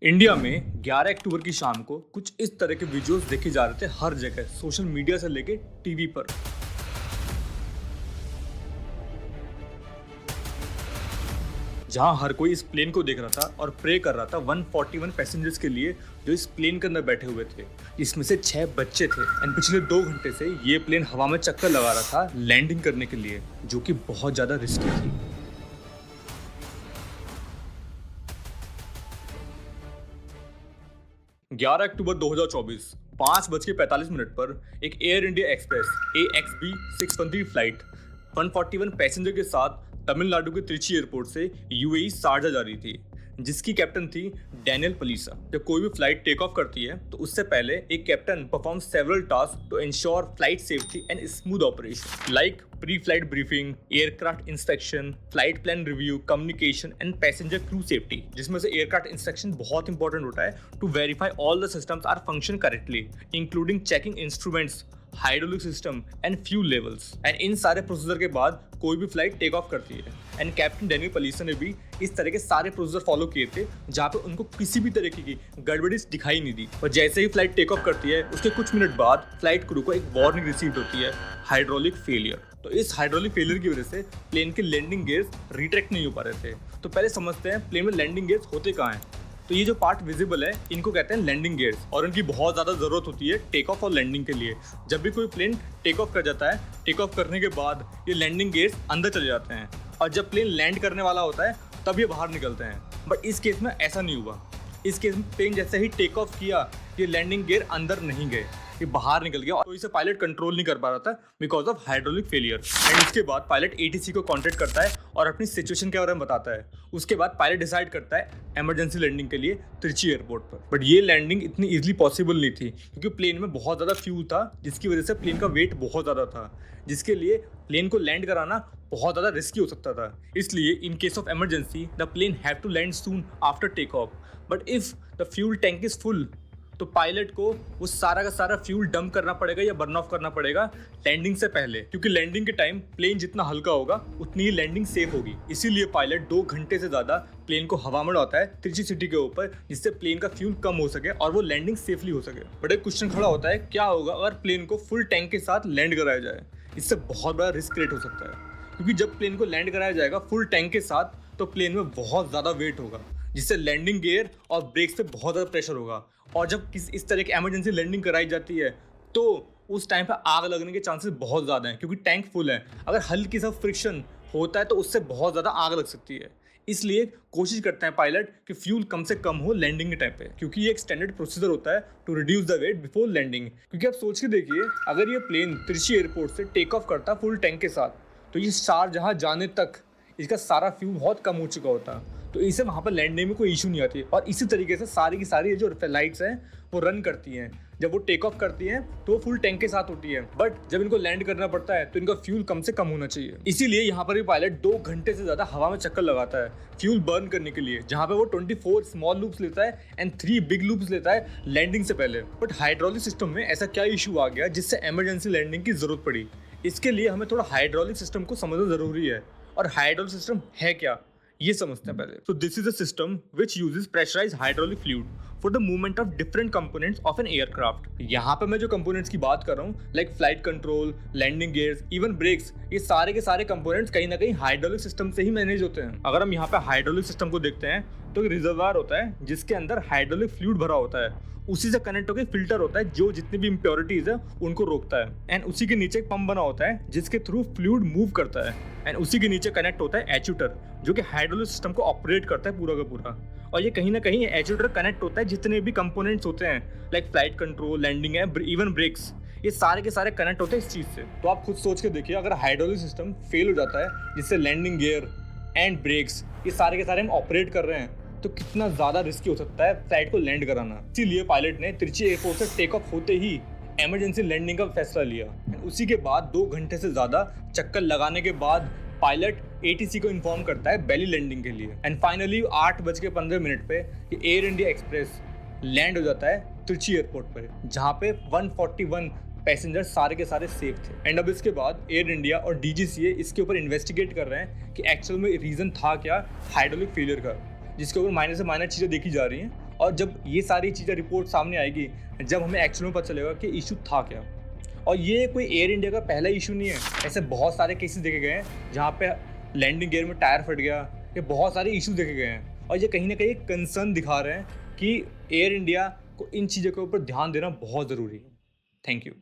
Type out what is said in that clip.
India में 11 अक्टूबर की शाम को कुछ इस तरह के वीडियोस देखे जा रहे थे हर जगह, सोशल मीडिया से लेके टीवी पर। जहां हर कोई इस प्लेन को देख रहा था और प्रे कर रहा था 141 पैसेंजर्स के लिए जो इस प्लेन के अंदर बैठे हुए थे, इसमें से 6 बच्चे थे। एंड पिछले 2 घंटे से ये प्लेन हवा में चक्कर लगा रहा था लैंडिंग करने के लिए, जो कि बहुत ज्यादा रिस्की थी। 11 अक्टूबर 2024 5:45 पर एक air India express AXB 613 flight 141 passenger के साथ तमिलनाडु के त्रिची एयरपोर्ट से UAE शारजा जा रही थी, जिसकी कैप्टन थी डैनियल पलीसा। जब कोई भी फ्लाइट टेक ऑफ करती है तो उससे पहले एक captain perform several task to ensure flight safety and smooth operation, like pre flight briefing, aircraft inspection, flight plan review, communication and passenger crew safety. जिसमें से एयरक्राफ्ट इंस्पेक्शन बहुत इंपॉर्टेंट होता है to verify all the systems are function correctly, including checking instruments, hydraulic system and fuel levels. And इन सारे procedure के बाद कोई भी फ्लाइट टेक ऑफ करती है। एंड कैप्टन डैनियल पलीसा ने भी इस तरह के सारे प्रोसीजर फॉलो किए थे, जहाँ पे उनको किसी भी तरीके की गड़बड़ी दिखाई नहीं दी। और जैसे ही फ्लाइट टेक ऑफ करती है उसके कुछ मिनट बाद फ्लाइट क्रू को एक वार्निंग रिसीव होती है, हाइड्रोलिक फेलियर। तो इस हाइड्रोलिक फेलियर की वजह से प्लेन के लैंडिंग गियर्स रिट्रैक्ट नहीं हो पा रहे थे। तो पहले समझते हैं प्लेन में लैंडिंग गियर्स होते कहाँ हैं। तो ये जो पार्ट विजिबल है इनको कहते हैं लैंडिंग गियर्स, और इनकी बहुत ज़्यादा ज़रूरत होती है टेक ऑफ और लैंडिंग के लिए। जब भी कोई प्लेन टेक ऑफ कर जाता है, टेक ऑफ करने के बाद ये लैंडिंग गियर्स अंदर चले जाते हैं, और जब प्लेन लैंड करने वाला होता है तब ये बाहर निकलते हैं। बट इस केस में ऐसा नहीं हुआ। इस केस में प्लेन जैसे ही टेक ऑफ किया, ये लैंडिंग गियर अंदर नहीं गए, ये बाहर निकल गया। तो इसे पायलट कंट्रोल नहीं कर पा रहा था because of hydraulic failure. And इसके बाद पायलट ATC को कॉन्टेक्ट करता है और अपनी सिचुएशन के बारे में बताता है। उसके बाद पायलट डिसाइड करता है इमरजेंसी लैंडिंग के लिए त्रिची एयरपोर्ट पर। बट ये लैंडिंग इतनी इजीली पॉसिबल नहीं थी, क्योंकि प्लेन में बहुत ज़्यादा फ्यूल था, जिसकी वजह से प्लेन का वेट बहुत ज़्यादा था, जिसके लिए प्लेन को लैंड कराना बहुत ज़्यादा रिस्की हो सकता था। इसलिए in case of emergency the plane have to land soon after take off. But if the fuel tank is full, तो पायलट को वो सारा का सारा फ्यूल डंप करना पड़ेगा या बर्न ऑफ करना पड़ेगा लैंडिंग से पहले, क्योंकि लैंडिंग के टाइम प्लेन जितना हल्का होगा उतनी ही लैंडिंग सेफ होगी। इसीलिए पायलट 2 घंटे से ज़्यादा प्लेन को हवा में उड़ाता है त्रिची सिटी के ऊपर, जिससे प्लेन का फ्यूल कम हो सके और वो लैंडिंग सेफली हो सके। बट एक क्वेश्चन खड़ा होता है, क्या होगा अगर प्लेन को फुल टैंक के साथ लैंड कराया जाए? इससे बहुत बड़ा रिस्क क्रिएट हो सकता है, क्योंकि जब प्लेन को लैंड कराया जाएगा फुल टैंक के साथ, तो प्लेन में बहुत ज़्यादा वेट होगा, जिससे लैंडिंग गियर और ब्रेक्स पे बहुत ज़्यादा प्रेशर होगा। और जब इस तरह की इमरजेंसी लैंडिंग कराई जाती है तो उस टाइम पे आग लगने के चांसेस बहुत ज़्यादा हैं, क्योंकि टैंक फुल है। अगर हल्की सा फ्रिक्शन होता है तो उससे बहुत ज़्यादा आग लग सकती है। इसलिए कोशिश करते हैं पायलट कि फ्यूल कम से कम हो लैंडिंग के टाइम पे, क्योंकि ये एक स्टैंडर्ड प्रोसीजर होता है to reduce the weight before landing. क्योंकि आप सोच के देखिए, अगर ये प्लेन त्रिची एयरपोर्ट से टेक ऑफ करता फुल टैंक के साथ, तो ये शारजाह जाने तक इसका सारा फ्यूल बहुत कम हो चुका होता, तो इसे वहाँ पर लैंडने में कोई इशू नहीं आती। और इसी तरीके से सारी की सारी जो फ्लाइट्स हैं वो रन करती हैं। जब वो टेक ऑफ करती हैं तो वो फुल टैंक के साथ होती है, बट जब इनको लैंड करना पड़ता है तो इनका फ्यूल कम से कम होना चाहिए। इसीलिए यहाँ पर भी पायलट 2 घंटे से ज़्यादा हवा में चक्कर लगाता है फ्यूल बर्न करने के लिए, जहाँ पे वो 24 स्मॉल लूप्स लेता है एंड 3 बिग लूप्स लेता है लैंडिंग से पहले। बट हाइड्रोलिक सिस्टम में ऐसा क्या इशू आ गया जिससे इमरजेंसी लैंडिंग की जरूरत पड़ी? इसके लिए हमें थोड़ा हाइड्रोलिक सिस्टम को समझना जरूरी है। और हाइड्रोलिक सिस्टम है क्या, ये समझते हैं पहले। So this is a system which uses pressurized hydraulic fluid for the movement of different components of an aircraft. यहाँ पे मैं जो components की बात कर रहा हूँ, like flight control, landing gears, even brakes, ये सारे के सारे components कहीं ना कहीं hydraulic system से ही मैनेज होते हैं। अगर हम यहाँ पे hydraulic system को देखते हैं तो एक रिजर्वायर होता है जिसके अंदर हाइड्रोलिक फ्लूइड भरा होता है, उसी से कनेक्ट होकर फिल्टर होता है जो जितनी भी इम्प्योरिटीज है उनको रोकता है। एंड उसी के नीचे एक पंप बना होता है जिसके थ्रू फ्लूइड मूव करता है। एंड उसी के नीचे कनेक्ट होता है एचूटर, जो कि हाइड्रोलिक सिस्टम को ऑपरेट करता है पूरा का पूरा। और ये कहीं ना कहीं एचूटर कनेक्ट होता है जितने भी कंपोनेंट्स होते हैं, लाइक फ्लाइट कंट्रोल, लैंडिंग है, इवन ब्रेक्स, ये सारे के सारे कनेक्ट होते हैं इस चीज़ से। तो आप खुद सोच के देखिए, अगर हाइड्रोलिक सिस्टम फेल हो जाता है जिससे लैंडिंग गियर एंड ब्रेक्स ये सारे के सारे हम ऑपरेट कर रहे हैं, तो कितना ज़्यादा रिस्की हो सकता है फ्लाइट को लैंड कराना। इसीलिए पायलट ने त्रिची एयरपोर्ट से टेक ऑफ होते ही इमरजेंसी लैंडिंग का फैसला लिया। एंड उसी के बाद 2 घंटे से ज़्यादा चक्कर लगाने के बाद पायलट ATC को इन्फॉर्म करता है बेली लैंडिंग के लिए। एंड फाइनली 8:15 पे ये एयर इंडिया एक्सप्रेस लैंड हो जाता है त्रिची एयरपोर्ट पर, जहाँ पे 141 पैसेंजर सारे के सारे सेफ थे। एंड अब इसके बाद एयर इंडिया और DGCA इसके ऊपर इन्वेस्टिगेट कर रहे हैं कि एक्चुअल में रीज़न था क्या हाइड्रोलिक फेलियर का, जिसके ऊपर माइनर से माइनर चीज़ें देखी जा रही हैं। और जब ये सारी चीज़ें रिपोर्ट सामने आएगी, जब हमें एक्चुअल में पता चलेगा कि इशू था क्या। और ये कोई एयर इंडिया का पहला इशू नहीं है, ऐसे बहुत सारे केसेस देखे गए हैं जहाँ पे लैंडिंग गियर में टायर फट गया, ये बहुत सारे इशू देखे गए हैं। और ये कहीं ना कहीं कंसर्न दिखा रहे हैं कि एयर इंडिया को इन चीज़ों के ऊपर ध्यान देना बहुत ज़रूरी है। Thank you.